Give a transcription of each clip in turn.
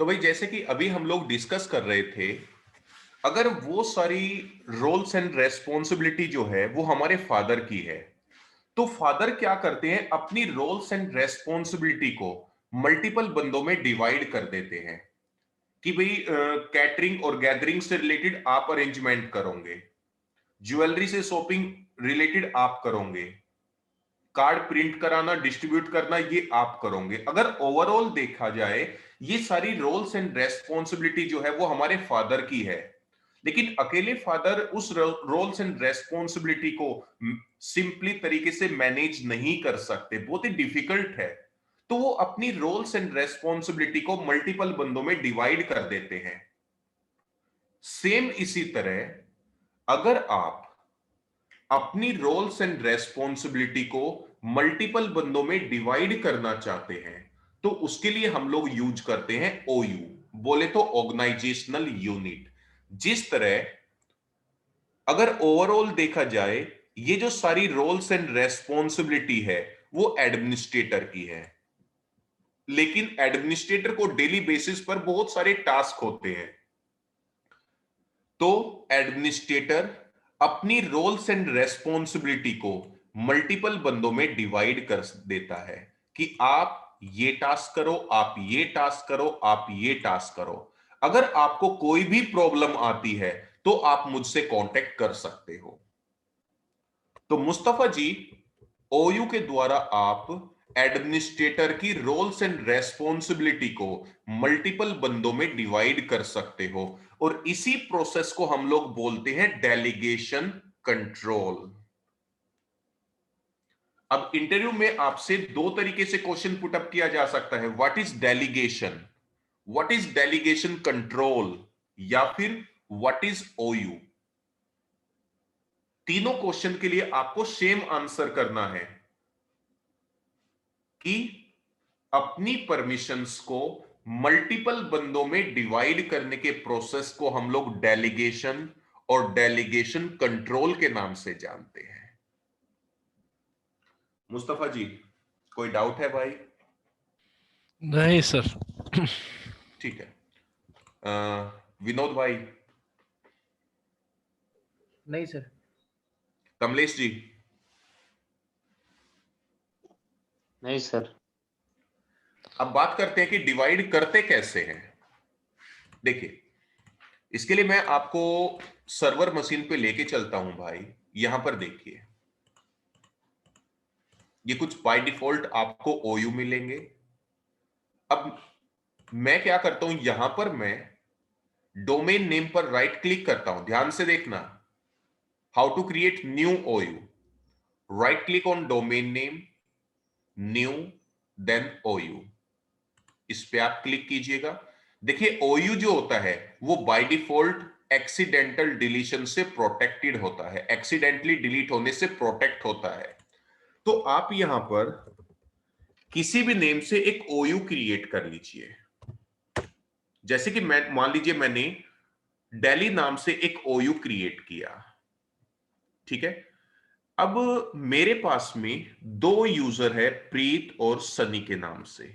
तो भाई जैसे कि अभी हम लोग डिस्कस कर रहे थे, अगर वो सारी रोल्स एंड रेस्पॉन्सिबिलिटी जो है वो हमारे फादर की है, तो फादर क्या करते हैं, अपनी रोल्स एंड रेस्पॉन्सिबिलिटी को मल्टीपल बंदों में डिवाइड कर देते हैं कि भाई कैटरिंग और गैदरिंग से रिलेटेड आप अरेंजमेंट करोगे, ज्वेलरी से शॉपिंग रिलेटेड आप करोगे, कार्ड प्रिंट कराना डिस्ट्रीब्यूट करना ये आप करोगे। अगर ओवरऑल देखा जाए, ये सारी रोल्स एंड रेस्पॉन्सिबिलिटी जो है वो हमारे फादर की है, लेकिन अकेले फादर उस रोल्स एंड रेस्पॉन्सिबिलिटी को सिंपली तरीके से मैनेज नहीं कर सकते, बहुत ही डिफिकल्ट है। तो वो अपनी रोल्स एंड रेस्पॉन्सिबिलिटी को मल्टीपल बंदों में डिवाइड कर देते हैं। सेम इसी तरह अगर आप अपनी रोल्स एंड रेस्पॉन्सिबिलिटी को मल्टीपल बंदों में डिवाइड करना चाहते हैं, तो उसके लिए हम लोग यूज करते हैं ओयू, बोले तो ऑर्गेनाइजेशनल यूनिट। जिस तरह अगर ओवरऑल देखा जाए, ये जो सारी रोल्स एंड रेस्पॉन्सिबिलिटी है वो एडमिनिस्ट्रेटर की है, लेकिन एडमिनिस्ट्रेटर को डेली बेसिस पर बहुत सारे टास्क होते हैं। तो एडमिनिस्ट्रेटर अपनी रोल्स एंड रेस्पॉन्सिबिलिटी को मल्टीपल बंदों में डिवाइड कर देता है कि आप ये टास्क करो, आप ये टास्क करो, आप ये टास्क करो। अगर आपको कोई भी प्रॉब्लम आती है तो आप मुझसे कांटेक्ट कर सकते हो। तो मुस्तफा जी, ओयू के द्वारा आप एडमिनिस्ट्रेटर की रोल्स एंड रेस्पॉन्सिबिलिटी को मल्टीपल बंदों में डिवाइड कर सकते हो, और इसी प्रोसेस को हम लोग बोलते हैं डेलीगेशन कंट्रोल। अब इंटरव्यू में आपसे दो तरीके से क्वेश्चन पुटअप किया जा सकता है, what is delegation, what is delegation control, या फिर व्हाट इज ओयू। तीनों क्वेश्चन के लिए आपको सेम आंसर करना है कि अपनी परमिशंस को मल्टीपल बंदों में डिवाइड करने के प्रोसेस को हम लोग डेलीगेशन और डेलीगेशन कंट्रोल के नाम से जानते हैं। मुस्तफा जी, कोई डाउट है भाई? नहीं सर। ठीक है। विनोद भाई? नहीं सर। कमलेश जी? नहीं सर। अब बात करते हैं कि डिवाइड करते कैसे हैं। देखिए, इसके लिए मैं आपको सर्वर मशीन पे लेके चलता हूं भाई। यहां पर देखिए, ये कुछ बाय डिफॉल्ट आपको ओयू मिलेंगे। अब मैं क्या करता हूं, यहां पर मैं डोमेन नेम पर राइट क्लिक करता हूं, ध्यान से देखना, how to create new OU. Right click on domain name, new, then OU, इस पे आप क्लिक कीजिएगा। देखिए, ओयू जो होता है वो बाय डिफॉल्ट एक्सीडेंटल डिलीशन से प्रोटेक्टेड होता है, एक्सीडेंटली डिलीट होने से प्रोटेक्ट होता है। तो आप यहां पर किसी भी नेम से एक ओयू क्रिएट कर लीजिए। जैसे कि मैं मान लीजिए मैंने डेली नाम से एक ओयू क्रिएट किया, ठीक है। अब मेरे पास में दो यूजर है, प्रीत और सनी के नाम से,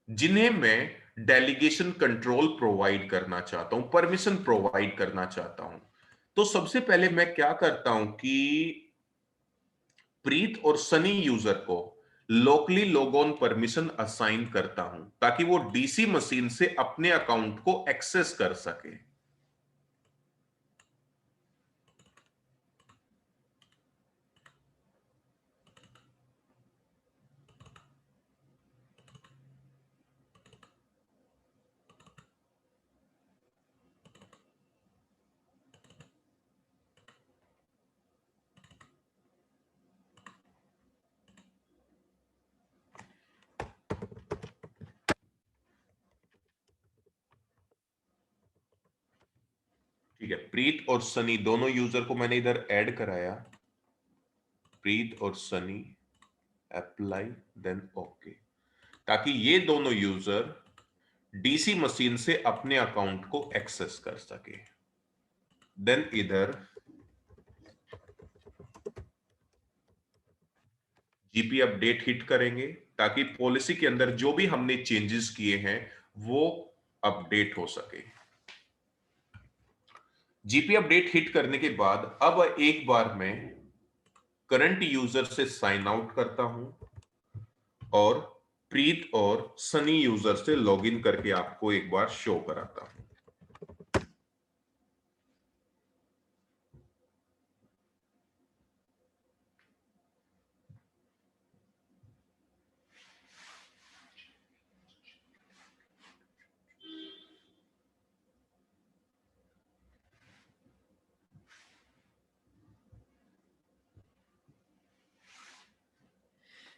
जिन्हें मैं डेलीगेशन कंट्रोल प्रोवाइड करना चाहता हूं, परमिशन प्रोवाइड करना चाहता हूं। तो सबसे पहले मैं क्या करता हूं कि प्रीत और सनी यूजर को लोकली लॉगऑन परमिशन असाइन करता हूं, ताकि वो डीसी मशीन से अपने अकाउंट को एक्सेस कर सके। ठीक है, प्रीत और सनी दोनों यूजर को मैंने इधर ऐड कराया, प्रीत और सनी, अप्लाई, देन ओके, ताकि ये दोनों यूजर डीसी मशीन से अपने अकाउंट को एक्सेस कर सके। देन इधर जीपी अपडेट हिट करेंगे, ताकि पॉलिसी के अंदर जो भी हमने चेंजेस किए हैं वो अपडेट हो सके। जीपी अपडेट हिट करने के बाद अब एक बार मैं करंट यूजर से साइन आउट करता हूं और प्रीत और सनी यूजर से लॉगिन करके आपको एक बार शो कराता हूं।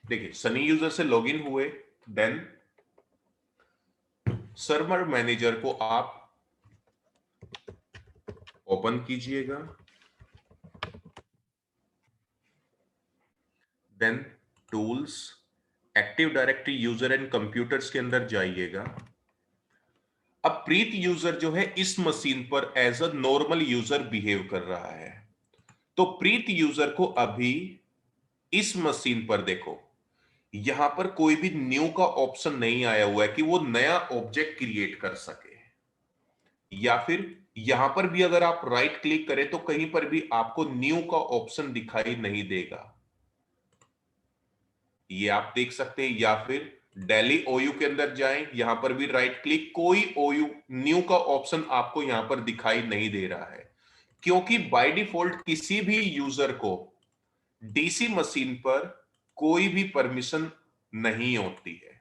देखिए, सनी यूजर से लॉगिन हुए, देन सर्वर मैनेजर को आप ओपन कीजिएगा, then tools, active directory user and computers के अंदर जाइएगा। अब प्रीत यूजर जो है इस मशीन पर as a normal user behave कर रहा है, तो प्रीत यूजर को अभी इस मशीन पर देखो, यहां पर कोई भी न्यू का ऑप्शन नहीं आया हुआ है कि वो नया ऑब्जेक्ट क्रिएट कर सके, या फिर यहां पर भी अगर आप राइट क्लिक करें तो कहीं पर भी आपको न्यू का ऑप्शन दिखाई नहीं देगा, ये आप देख सकते हैं। या फिर डेली ओयू के अंदर जाएं, यहां पर भी राइट क्लिक, कोई ओयू न्यू का ऑप्शन आपको यहां पर दिखाई नहीं दे रहा है, क्योंकि बाय डिफॉल्ट किसी भी यूजर को डीसी मशीन पर कोई भी परमिशन नहीं होती है।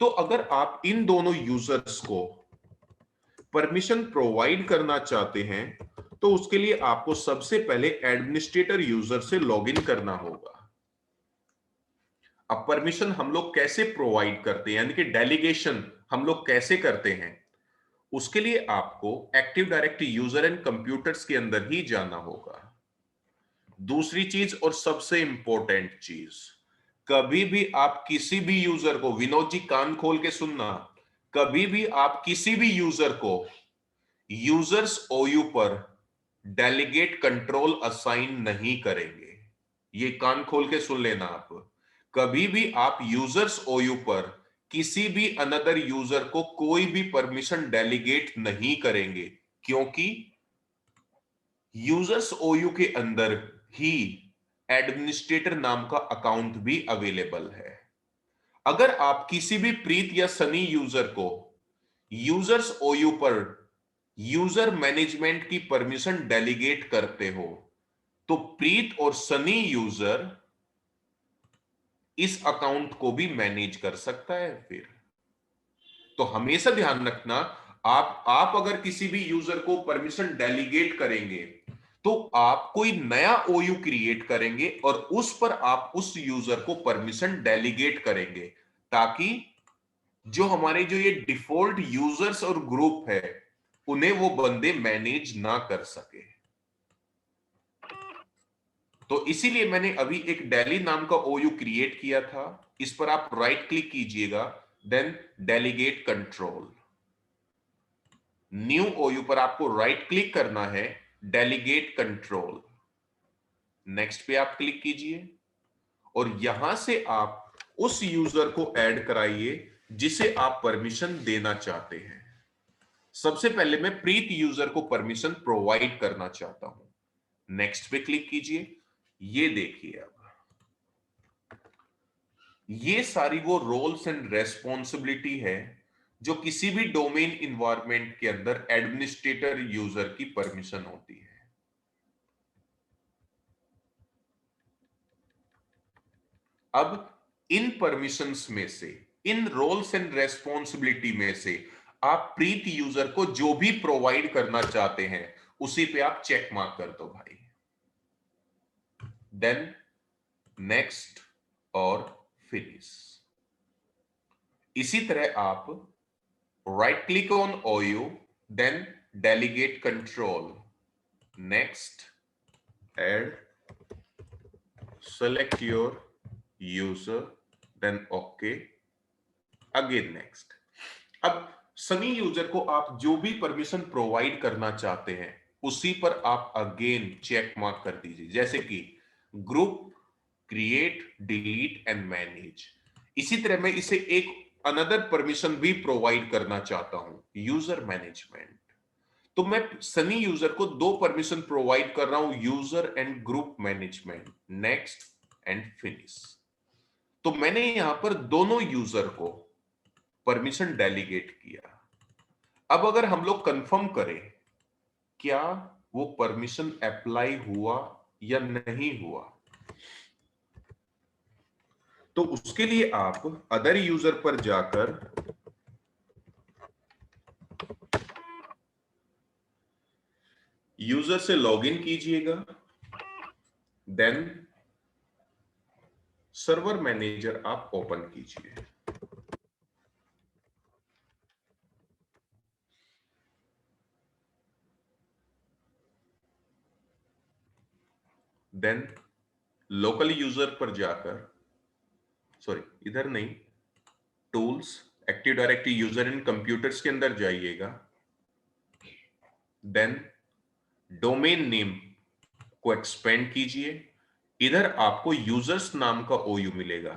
तो अगर आप इन दोनों यूजर्स को परमिशन प्रोवाइड करना चाहते हैं तो उसके लिए आपको सबसे पहले एडमिनिस्ट्रेटर यूजर से लॉगिन करना होगा। अब परमिशन हम लोग कैसे प्रोवाइड करते हैं, यानी कि डेलीगेशन हम लोग कैसे करते हैं, उसके लिए आपको active directory user and computers के अंदर ही जाना होगा। दूसरी चीज और सबसे इंपॉर्टेंट चीज, कभी भी आप किसी भी यूजर को, विनोद जी कान खोल के सुनना, कभी भी आप किसी भी यूजर को यूजर्स ओयू पर डेलीगेट कंट्रोल असाइन नहीं करेंगे। ये कान खोल के सुन लेना आप, कभी भी आप यूजर्स ओयू पर किसी भी अनदर यूजर को कोई भी परमिशन डेलीगेट नहीं करेंगे, क्योंकि यूजर्स ओयू के अंदर ही एडमिनिस्ट्रेटर नाम का अकाउंट भी अवेलेबल है। अगर आप किसी भी प्रीत या सनी यूजर को यूजर्स ओयू पर यूजर मैनेजमेंट की परमिशन डेलीगेट करते हो तो प्रीत और सनी यूजर इस अकाउंट को भी मैनेज कर सकता है। फिर तो हमेशा ध्यान रखना, आप अगर किसी भी यूजर को परमिशन डेलीगेट करेंगे तो आप कोई नया ओयू क्रिएट करेंगे और उस पर आप उस यूजर को परमिशन डेलीगेट करेंगे, ताकि जो हमारे जो ये डिफॉल्ट यूजर्स और ग्रुप है उन्हें वो बंदे मैनेज ना कर सके। तो इसीलिए मैंने अभी एक डेली नाम का ओयू क्रिएट किया था, इस पर आप राइट क्लिक कीजिएगा, देन डेलीगेट कंट्रोल, न्यू ओयू पर आपको राइट क्लिक करना है, डेलीगेट कंट्रोल, नेक्स्ट पे आप क्लिक कीजिए और यहां से आप उस यूजर को ऐड कराइए जिसे आप परमिशन देना चाहते हैं। सबसे पहले मैं प्रीत यूजर को परमिशन प्रोवाइड करना चाहता हूं, नेक्स्ट पे क्लिक कीजिए। ये देखिए, अब ये सारी वो रोल्स एंड रेस्पॉन्सिबिलिटी है जो किसी भी डोमेन इन्वायरमेंट के अंदर एडमिनिस्ट्रेटर यूजर की परमिशन होती है। अब इन परमिशंस में से, इन रोल्स एंड रेस्पॉन्सिबिलिटी में से आप प्रीत यूजर को जो भी प्रोवाइड करना चाहते हैं उसी पे आप चेक मार्क कर दो भाई, देन नेक्स्ट और फिनिश। इसी तरह आप right click on OU, then delegate control, next, add, select your user, then okay, again next। अब सनी यूजर को आप जो भी परमिशन प्रोवाइड करना चाहते हैं उसी पर आप अगेन चेक मार्क कर दीजिए, जैसे कि group, create, delete and manage. इसी तरह मैं इसे एक अनदर परमिशन भी प्रोवाइड करना चाहता हूं, यूजर मैनेजमेंट। तो मैं सनी यूजर को दो परमिशन प्रोवाइड कर रहा हूं, user and group management, next and finish. तो मैंने यहां पर दोनों यूजर को परमिशन डेलीगेट किया। अब अगर हम लोग कंफर्म करें क्या वो परमिशन अप्लाई हुआ या नहीं हुआ, तो उसके लिए आप अदर यूजर पर जाकर यूजर से लॉगिन कीजिएगा, देन सर्वर मैनेजर आप ओपन कीजिए। देन लोकल यूजर पर जाकर, सॉरी इधर नहीं, tools, active directory user in computers के अंदर जाइएगा। देन डोमेन नेम को एक्सपेंड कीजिए। इधर आपको यूजर्स नाम का ओयू मिलेगा।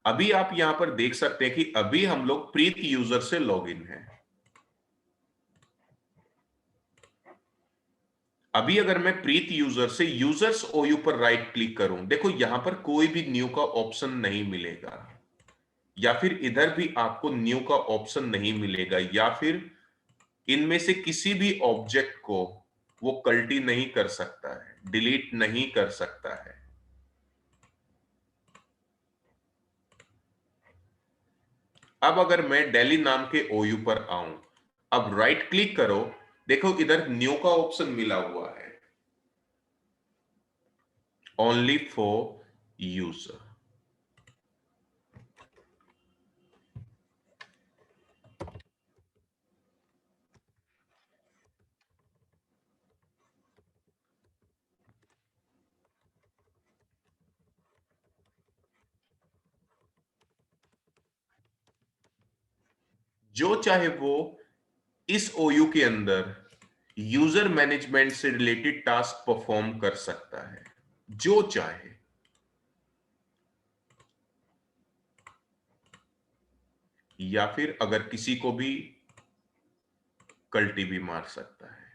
अभी आप यहां पर देख सकते हैं कि अभी हम लोग प्रीत यूजर से लॉगिन है। अभी अगर मैं प्रीत यूजर से यूजर्स ओयू पर राइट क्लिक करूं, देखो यहां पर कोई भी न्यू का ऑप्शन नहीं मिलेगा, या फिर इधर भी आपको न्यू का ऑप्शन नहीं मिलेगा, या फिर इनमें से किसी भी ऑब्जेक्ट को वो कल्टी नहीं कर सकता है, डिलीट नहीं कर सकता है। अब अगर मैं डेली नाम के ओयू पर आऊं, अब राइट क्लिक करो, देखो इधर न्यू का ऑप्शन मिला हुआ है, ओनली फॉर यूजर। जो चाहे वो इस ओयू के अंदर यूजर मैनेजमेंट से रिलेटेड टास्क परफॉर्म कर सकता है, जो चाहे। या फिर अगर किसी को भी कल्टी भी मार सकता है।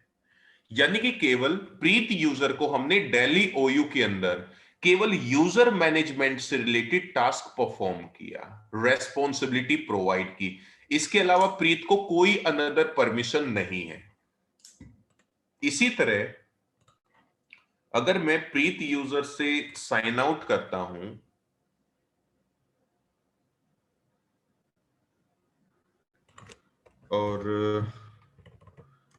यानी कि केवल प्रीत यूजर को हमने डेली ओयू के अंदर केवल यूजर मैनेजमेंट से रिलेटेड टास्क परफॉर्म किया, रेस्पॉन्सिबिलिटी प्रोवाइड की। इसके अलावा प्रीत को कोई अनदर परमिशन नहीं है। इसी तरह अगर मैं प्रीत यूजर से साइन आउट करता हूं और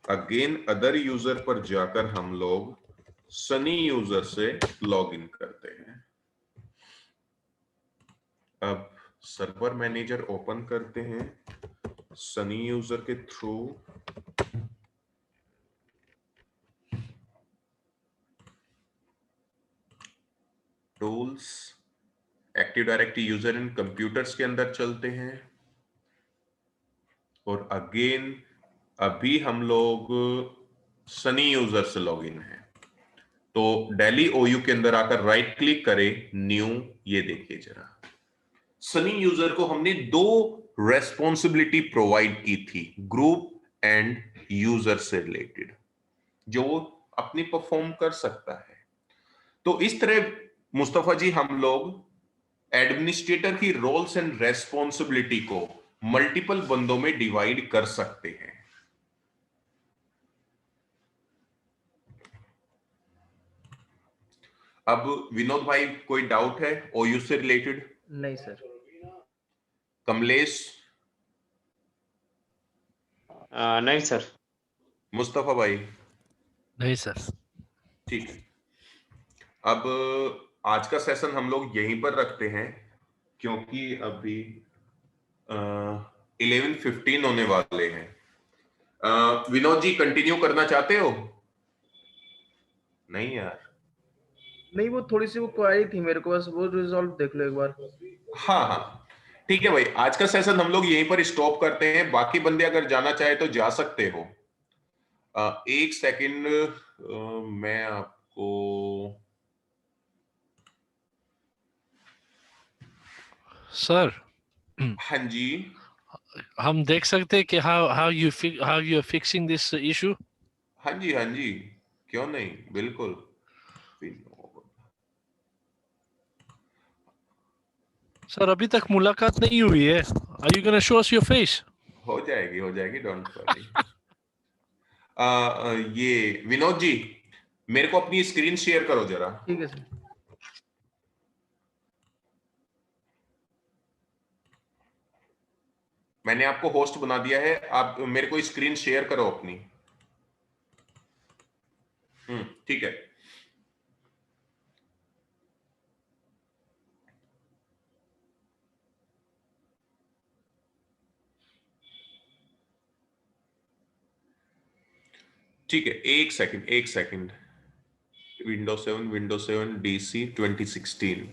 अगेन अदर यूजर पर जाकर हम लोग सनी यूजर से लॉगिन करते हैं। अब सर्वर मैनेजर ओपन करते हैं सनी यूजर के through. Tools, active directory user in computers के अंदर चलते हैं और अगेन अभी हम लोग सनी यूजर से लॉगिन है। तो डेली ओयू के अंदर आकर राइट क्लिक करें, न्यू। ये देखिए जरा, सनी यूजर को हमने दो रेस्पॉन्सिबिलिटी प्रोवाइड की थी, ग्रुप एंड यूजर से रिलेटेड, जो वो अपनी परफॉर्म कर सकता है। तो इस तरह मुस्तफा जी हम लोग एडमिनिस्ट्रेटर की रोल्स एंड रेस्पॉन्सिबिलिटी को मल्टीपल बंदों में डिवाइड कर सकते हैं। अब विनोद भाई कोई डाउट है ओयू से रिलेटेड? नहीं सर। कमलेश, नहीं सर। मुस्तफा भाई? नहीं सर। ठीक है। अब आज का सेशन हम लोग यहीं पर रखते हैं, क्योंकि अभी 11:15 होने वाले हैं। विनोद जी कंटिन्यू करना चाहते हो? नहीं यार। नहीं, वो थोड़ी सी वो क्वेरी थी मेरे को, बस वो रिजॉल्व देख लो एक बार। हाँ हाँ ठीक है भाई, आज का सेशन हम लोग यहीं पर स्टॉप करते हैं। बाकी बंदे अगर जाना चाहे तो जा सकते हो। एक सेकंड, मैं आपको सर हाँ जी, हम देख सकते हैं कि how you are fixing this issue? हाँ जी, हाँ जी, क्यों नहीं, बिल्कुल। सर अभी तक मुलाकात नहीं हुई है। Are you gonna show us your face? हो जाएगी, डोंट वरी। ये विनोद जी, मेरे को अपनी स्क्रीन शेयर करो जरा। ठीक है सर। मैंने आपको होस्ट बना दिया है, आप मेरे को स्क्रीन शेयर करो अपनी। ठीक है। ठीक है, एक सेकंड। Window 7 DC 2016।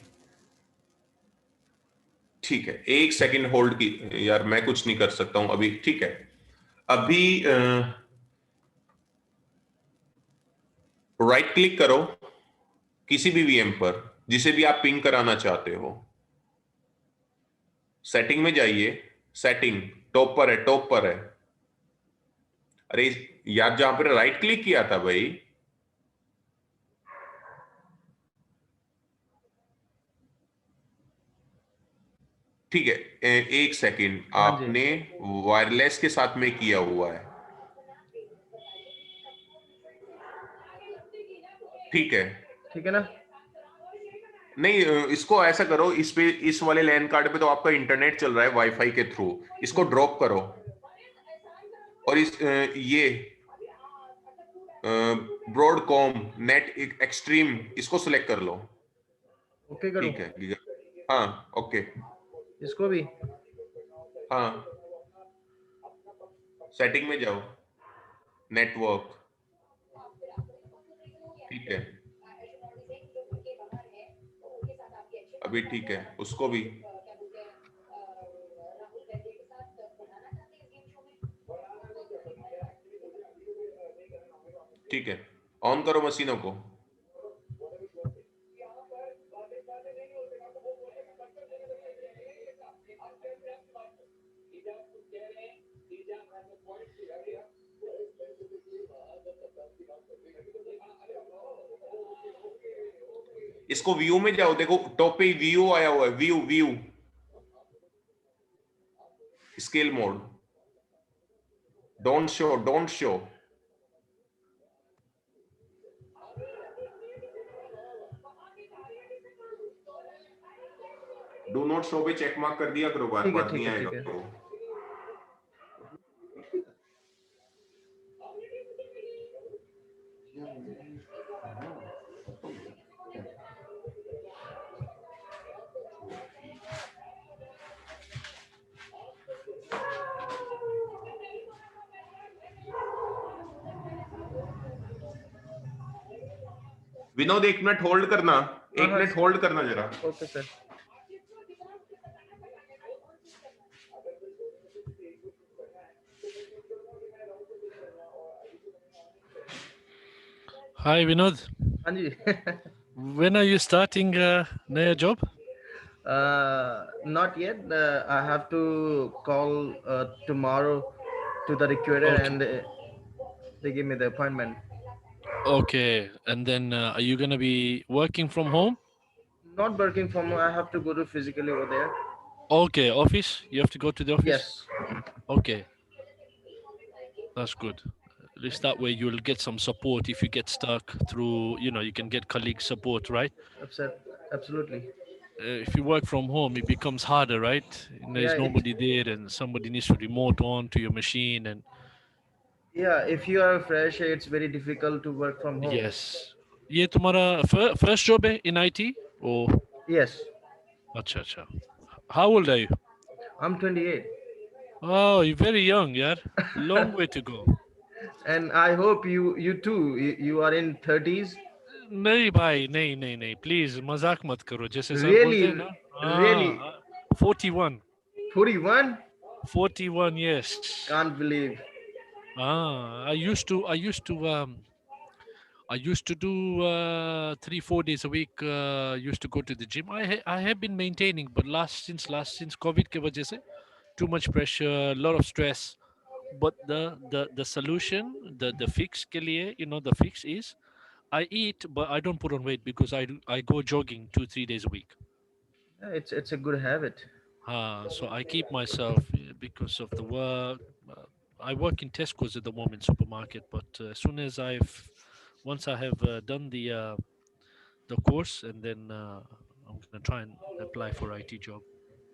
ठीक है, एक सेकंड होल्ड की। यार मैं कुछ नहीं कर सकता हूं अभी। ठीक है, अभी राइट क्लिक करो किसी भी वीएम पर जिसे भी आप पिंग कराना चाहते हो। सेटिंग में जाइए, सेटिंग टॉप पर है। अरे यार, जहां पर राइट क्लिक किया था भाई। ठीक है, एक सेकंड, हाँ जी। आपने वायरलेस के साथ में किया हुआ है। ठीक है, ठीक है ना? नहीं, इसको ऐसा करो, इस पे, इस वाले लैन कार्ड पे तो आपका इंटरनेट चल रहा है वाईफाई के थ्रू। इसको ड्रॉप करो और इस ये ब्रॉडकॉम नेट एक्सट्रीम इसको सिलेक्ट कर लो। ओके करूँ? ठीक है, हाँ, ओके, इसको भी? हाँ, सेटिंग में जाओ, नेटवर्क। ठीक है, अभी ठीक है, उसको भी। ठीक है, ऑन करो मशीनों को। इसको व्यू में जाओ, देखो टॉप पे व्यू आया हुआ है, view scale mode. Don't show. Do not show पे चेक मार्क कर दिया करो, बार ठीक है, बार ठीक नहीं है, आएगा ठीक है। तो। विनोद, एक मिनट होल्ड करना, हाँ, एक हाँ, मिनट होल्ड करना जरा। Okay sir. Hi Vinod. हाँ जी। When are you starting नया job? Not yet. I have to call tomorrow to the recruiter Okay. and they give me the appointment. Okay. And then are you gonna be working from home? Not working from home. I have to go to physically over there. Okay, office. You have to go to the office. Yes. Okay, that's good. At least that way you'll get some support if you get stuck through. You can get colleague support, right? Absolutely. If you work from home, it becomes harder, right? There's Yeah. nobody there, and somebody needs to remote on to your machine. And Yeah. If you are fresh, it's very difficult to work from home. yes, ये तुम्हारा first job है in IT? Oh, Yes. अच्छा. How old are you? I'm 28. Oh, you're very young, yaar. Long way to go. And I hope you too. You are in 30s. नहीं भाई, नहीं, please मजाक मत करो, जैसे सर बोलते हैं Really, ना। really. 41. 41? 41, yes. Can't believe. I used to I used to do 3-4 days a week. Used to go to the gym. I have been maintaining, but since COVID के वजह से too much pressure, a lot of stress. But the solution, the fix के लिए, the fix is I eat, but I don't put on weight because I go jogging 2-3 days a week. Yeah, it's a good habit. So I keep myself because of the work. I work in Tesco's at the moment, supermarket. But as soon as once I have done the course, and then I'm gonna try and apply for IT job.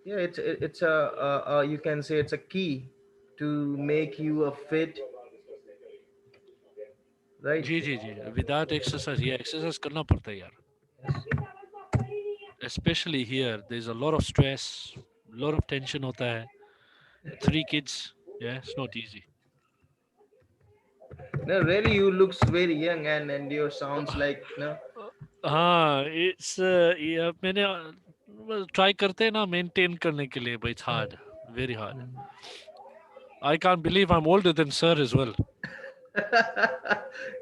Yeah, it's a you can say it's a key to make you a fit, right? Ji ji ji. Without exercise, yeah, exercise करना पड़ता है यार. Especially here, there's a lot of stress, a lot of tension होता है. 3 kids, yeah, it's not easy. No, really, you looks very young, and your sounds like no. हाँ, it's yeah, मैंने try करते हैं ना मेंटेन करने के लिए, but it's hard, very hard. I can't believe I'm older than sir as well.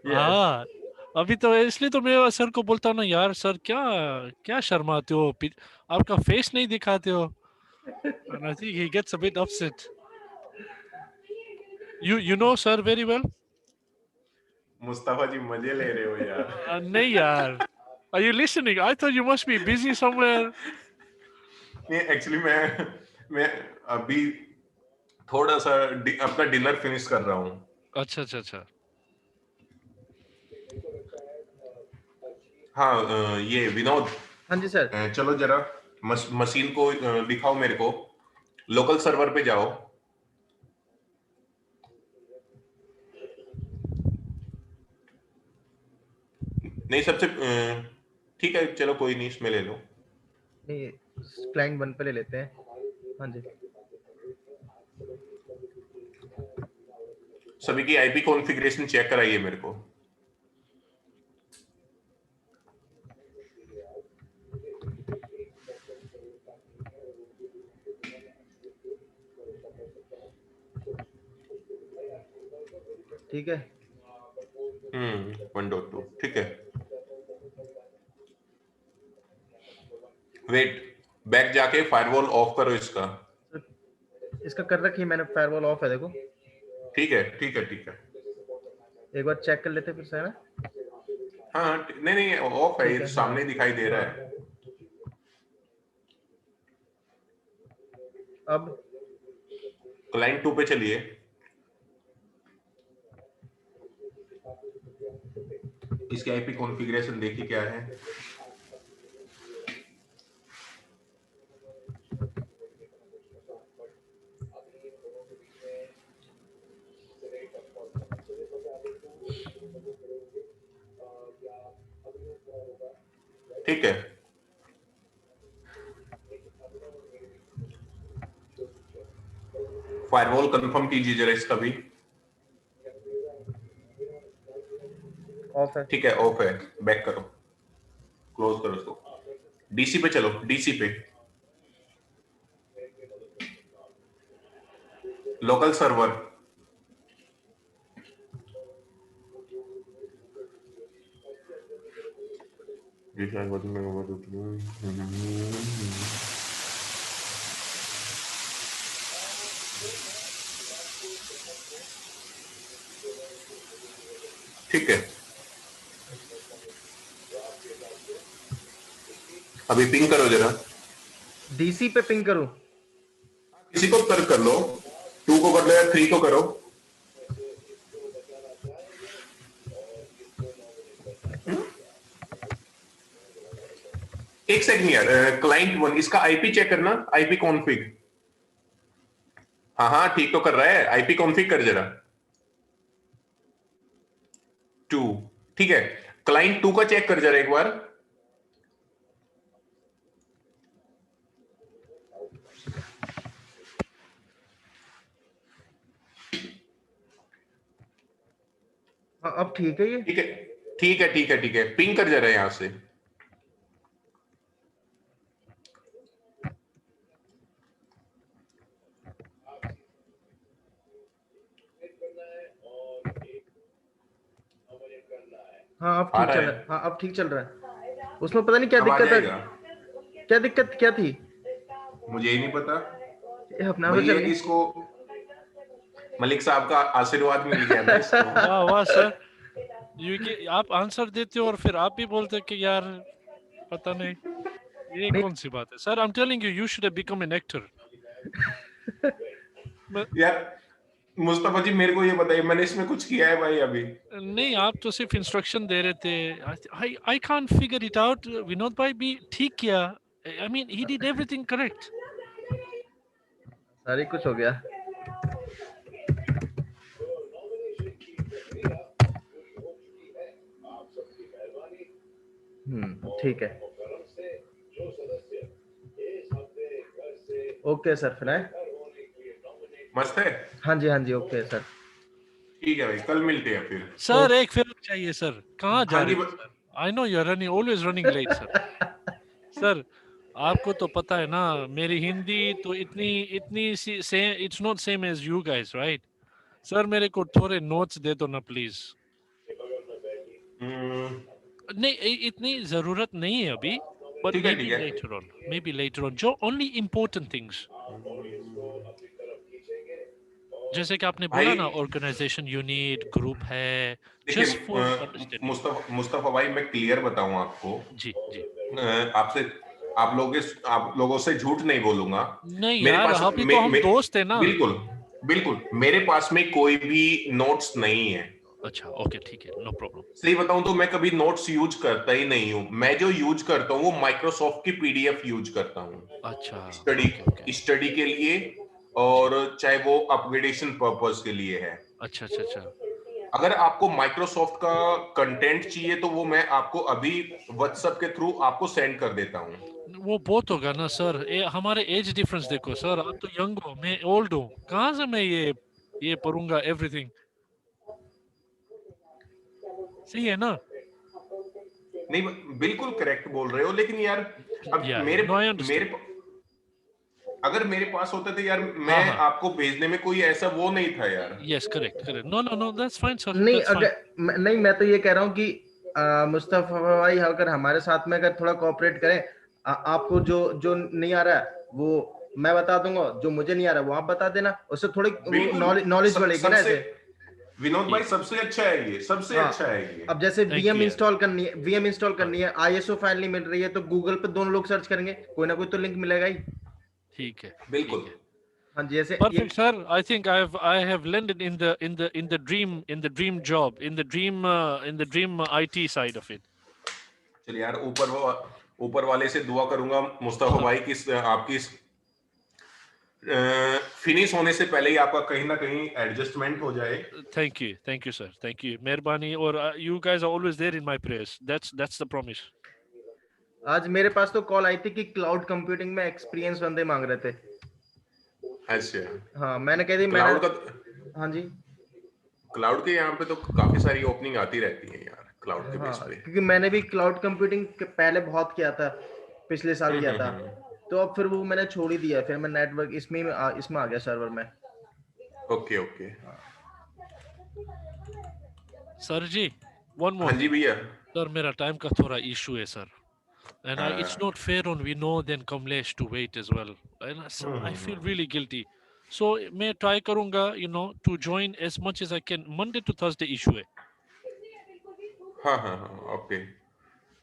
Yes. हाँ, अभी तो इसलिए तो मैं सर को बोलता हूँ ना यार, सर क्या क्या शर्माते हो, आपका फेस नहीं दिखाते हो. And I think he gets a bit upset. You know sir very well? Mustafa जी मजे ले रहे हो यार. नहीं यार. Are you listening? I thought you must be busy somewhere. नहीं, एक्चुअली मैं अभी थोड़ा सा अपना डिनर फिनिश कर रहा हूँ. अच्छा अच्छा अच्छा. हाँ, ये विनोद, हाँ जी सर. चलो जरा मशीन को दिखाओ मेरे को. लोकल सर्वर पे जाओ. नहीं, सबसे ठीक है, चलो कोई नहीं, इसमें ले लो. नहीं, क्लाइंट 1 पे ले लेते हैं. हाँ जी. सभी की आईपी कॉन्फ़िगरेशन चेक कराइए मेरे को. ठीक है. 1.2 ठीक है. वेट, बैक जाके फायरवॉल ऑफ करो इसका. इसका कर रखी है मैंने, फायरवॉल ऑफ है देखो. ठीक है ठीक है ठीक है. एक बार चेक कर लेते हैं फिर से, है ना? हाँ, नहीं नहीं, ऑफ है, ठीक ये है, सामने हाँ. दिखाई दे रहा है. अब क्लाइंट 2 पे चलिए. इसकी आईपी कॉन्फ़िगरेशन देखिए क्या है. ठीक है. फायरवॉल कंफर्म कीजिए जरा इसका भी. ऑफ है. ठीक है, ऑफ है. बैक करो, क्लोज करो इसको. डीसी पे चलो, डीसी पे. Local server. ठीक है. अभी पिंग करो जरा. डीसी पे पिंग करूं? किसी को कर लो. 2 को कर लो या 3 को करो. एक सेकंड यार, क्लाइंट 1 इसका आईपी चेक करना, आईपी कॉन्फ़िग. हाँ हाँ, ठीक तो कर रहा है. आईपी कॉन्फ़िग कर जरा. 2 ठीक है. क्लाइंट 2 का चेक कर जरा एक बार. हाँ, अब ठीक है ये. ठीक है ठीक है ठीक है ठीक है. पिंग कर जरा यहां से. हाँ अब आ ठीक रहा चल रहा है? है, हाँ अब ठीक चल रहा है। उसमें पता नहीं क्या अब आ दिक्कत है, जाएगा? क्या दिक्कत क्या थी? मुझे ही नहीं पता। ये अपना आप भैया चल गई। इसको मलिक साहब का आशीर्वाद मिल गया ना इसको। वाह वाह सर, आप आंसर देते हो और फिर आप भी बोलते हो कि यार पता नहीं, ये नहीं कौन सी बात है sir? I am telling you, you should have become an actor. यार मुस्तफा जी मेरे को ये बताइए, मैंने इसमें कुछ किया है भाई अभी? नहीं, आप तो सिर्फ इंस्ट्रक्शन दे रहे थे। I can't figure it out. Vinod भाई भी ठीक किया। I mean he did everything correct. सारी कुछ हो गया। ठीक है, ओके सर फिर है। मस्त है। हाँ जी हाँ जी ओके सर। ठीक है भाई, कल मिलते हैं फिर। सर एक फिल्म चाहिए सर, कहाँ जा हाँ रहे जी हैं sir? I know you are running, always running late sir. Sir आपको तो पता है ना, मेरी हिंदी तो इतनी इतनी सी से it's not same as you guys, right? Sir मेरे को थोड़े नोट्स दे दो ना प्लीज। हम्म, नहीं, इतनी जरूरत नहीं है अभी, बट ठीक मे है ठीक बी है। Later on, may be later on, जो ओनली इम्पोर्टेंट थिंग्स। जैसे कि आपने बोला भाई ना, ऑर्गेनाइजेशन यूनिट ग्रुप है, देखिए, जस्ट फॉर अंडरस्टैंडिंग। मुस्तफा भाई मैं क्लियर बताऊं आपको। जी जी। आपसे आप लोगों से झूठ नहीं बोलूंगा। नहीं मेरे यार, पास अभी तो हम दोस्त है ना। बिल्कुल बिल्कुल मेरे पास में कोई भी नोट्स नहीं है। अच्छा ओके ठीक है, नो प्रॉब्लम। सही बताऊं तो मैं कभी नोट्स यूज करता ही नहीं हूं। मैं जो यूज करता हूं वो माइक्रोसॉफ्ट की पीडीएफ यूज करता हूं अच्छा ओके ओके। स्टडी के लिए, जी। और चाहे वो अपग्रेडेशन पर्पस के लिए है। अच्छा अच्छा अच्छा। अगर आपको माइक्रोसॉफ्ट का कंटेंट चाहिए तो वो मैं आपको अभी व्हाट्सएप के थ्रू आपको सेंड कर देता हूँ। वो बहुत होगा ना सर, हमारे एज डिफरेंस देखो सर, आप तो यंग हो, मैं ओल्ड हूँ, कहाँ से मैं ये पढ़ूंगा एवरीथिंग? सही है ना? नहीं, बिल्कुल करेक्ट बोल रहे हो, लेकिन यार अब या नो आई अंडरस्टैंड। अगर मेरे पास होते तो यार हाँ मैं हाँ। आपको भेजने में कोई ऐसा वो नहीं था यार। Yes correct correct, no no no, that's fine sir, नहीं दैट्स फाइन। अगर नहीं, मैं तो ये कह रहा हूँ कि मुस्तफा भाई अगर हमारे साथ में अगर थोड़ा कोऑपरेट करें, आपको जो जो नहीं आ रहा है वो मैं बता दूंगा, जो मुझे नहीं आ रहा है वो आप बता देना, उससे थोड़ी वो बिल्कुल नॉलेज बढ़ेगी ना सबसे ऐसे। विनोद भाई ठीक है, सबसे अच्छा है ये, सबसे हाँ अच्छा है ये। अब जैसे थैंक यू यार। वीएम इंस्टॉल हाँ करनी है, आईएसओ फाइल नहीं मिल रही है, तो गूगल पे दोनों लोग सर्च करेंगे, कोई ना कोई तो लिंक मिलेगा ही। ठीक है ठीक बिल्कुल। है। हाँ जी जैसे ये Perfect, sir. I think I have landed in the dream job, in the dream IT side of it. चलिए यार, ऊपर वाले से दुआ करूंगा मुस्तफा भाई की आपकी फिनिश होने से पहले ही आपका कहीं ना कहीं एडजस्टमेंट हो जाए। Thank you, sir. Thank you, Meherbani. Or you guys are always there in my prayers. That's the promise. आज मेरे पास तो कॉल आई थी कि क्लाउड कंप्यूटिंग में एक्सपीरियंस बंदे मांग रहे थे। अच्छा। हाँ मैंने कह दी, मैंने क्लाउड का हाँ जी क्लाउड के यहाँ पे तो काफी सारी ओपनिंग आती रहती है यार, क्लाउड के हाँ, बेस पे। क्योंकि मैंने भी क्लाउड कंप्यूटिंग पहले बहुत किया था, पिछले साल किया था, हम्म। तो अब फिर वो मैंने छोड़ ही दिया, फिर मैं नेटवर्क इसमें आ गया सर्वर में। Okay okay. Sir ji, one more हाँ जी thing. भैया। Sir, मेरा time का थोड़ा issue है sir. And it's हाँ, not fair on Vinod and Kamlesh to wait as well. And I feel really guilty. So मैं try करूँगा, to join as much as I can. Monday to Thursday issue है. हाँ हाँ हाँ, okay.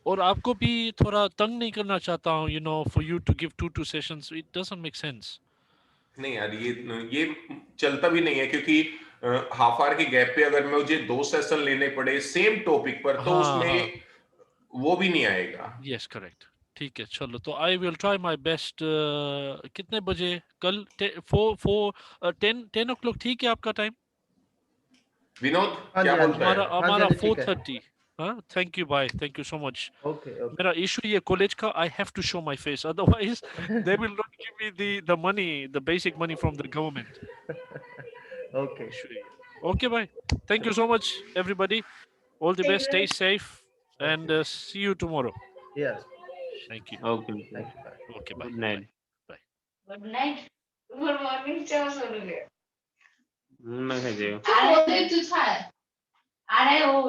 और आपको भी थोड़ा तंग नहीं करना चाहता हूँ, for you to give two sessions. It doesn't make sense. नहीं यार, ये चलता भी नहीं है, क्योंकि हाफ आवर के गैप पे अगर मुझे 2 सेशन लेने पड़े सेम टॉपिक पर तो हाँ हाँ, उसमें वो भी नहीं आएगा। yes correct. ठीक है चलो, तो I will try my best. कितने बजे कल? 10 o'clock ठीक है आपका टाइम? विनोद हाँ क्या जी हाँ जी बोलता है? हमारा हाँ जी हमारा हाँ जी ठीक है। 4:30। हाँ, thank you bye, thank you so much. Okay okay मेरा इशू ये कॉलेज का, I have to show my face, otherwise they will not give me the money, the basic money from the government. Okay issue है। Okay bye, thank you so much everybody, all the best, stay safe and see you tomorrow. Yes thank you. Okay. Thank you bye. Okay bye Good bye night. Bye. Good night, good morning चलो सोने मैं भेजेगा। अरे तू छाड़, अरे वो